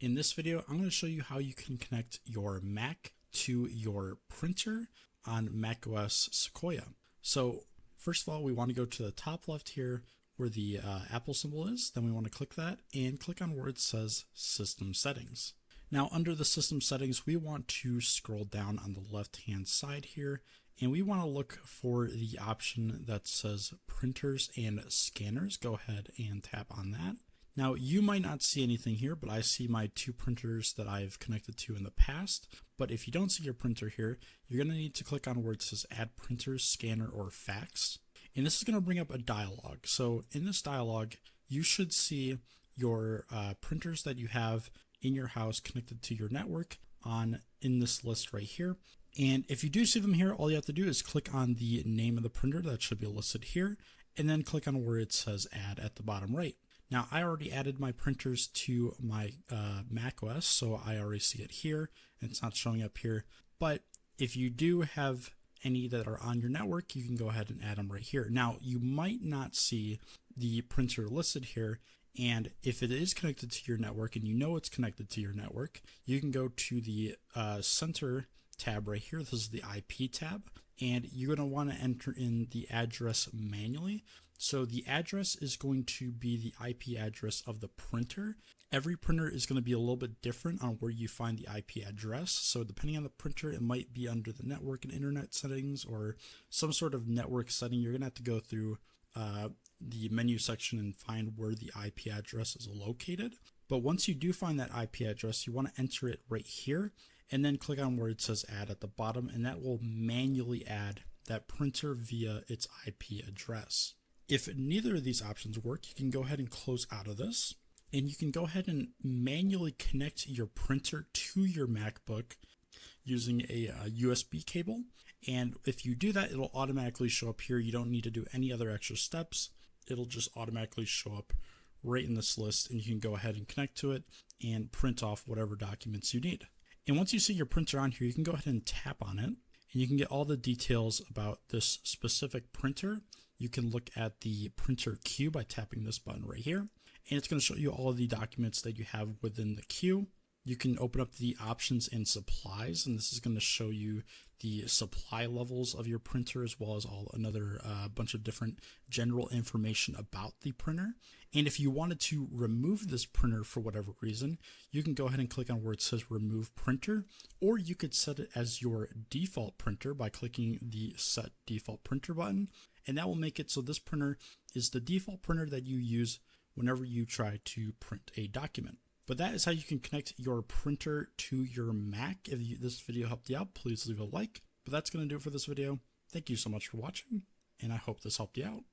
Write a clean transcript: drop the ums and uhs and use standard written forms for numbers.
In this video, I'm going to show you how you can connect your Mac to your printer on macOS Sequoia. So first of all, we want to go to the top left here where the Apple symbol is. Then we want to click that and click on where it says System Settings. Now under the System Settings, we want to scroll down on the left-hand side here, and we want to look for the option that says Printers and Scanners. Go ahead and tap on that. Now you might not see anything here, but I see my two printers that I've connected to in the past. But if you don't see your printer here, you're going to need to click on where it says Add Printers, Scanner, or Fax. And this is going to bring up a dialog. So in this dialog, you should see your printers that you have in your house connected to your network in this list right here. And if you do see them here, all you have to do is click on the name of the printer that should be listed here, and then click on where it says Add at the bottom right. Now I already added my printers to my macOS, so I already see it here, and it's not showing up here. But if you do have any that are on your network, you can go ahead and add them right here. Now you might not see the printer listed here, and if it is connected to your network and you know it's connected to your network, you can go to the center tab right here. This is the IP tab, and you're going to want to enter in the address manually. So the address is going to be the IP address of the printer. Every printer is going to be a little bit different on where you find the IP address. So depending on the printer, it might be under the network and internet settings or some sort of network setting. You're going to have to go through the menu section and find where the IP address is located. But once you do find that IP address, you want to enter it right here and then click on where it says Add at the bottom, and that will manually add that printer via its IP address. If neither of these options work, you can go ahead and close out of this, and you can go ahead and manually connect your printer to your MacBook using a USB cable. And if you do that, it'll automatically show up here. You don't need to do any other extra steps. It'll just automatically show up right in this list, and you can go ahead and connect to it and print off whatever documents you need. And once you see your printer on here, you can go ahead and tap on it, and you can get all the details about this specific printer. You can look at the printer queue by tapping this button right here, and it's going to show you all of the documents that you have within the queue. You can open up the options and supplies, and this is going to show you the supply levels of your printer as well as another bunch of different general information about the printer. And if you wanted to remove this printer for whatever reason, you can go ahead and click on where it says Remove Printer, or you could set it as your default printer by clicking the Set Default Printer button, and that will make it so this printer is the default printer that you use whenever you try to print a document. But that is how you can connect your printer to your Mac. If this video helped you out, please leave a like. But that's going to do it for this video. Thank you so much for watching, and I hope this helped you out.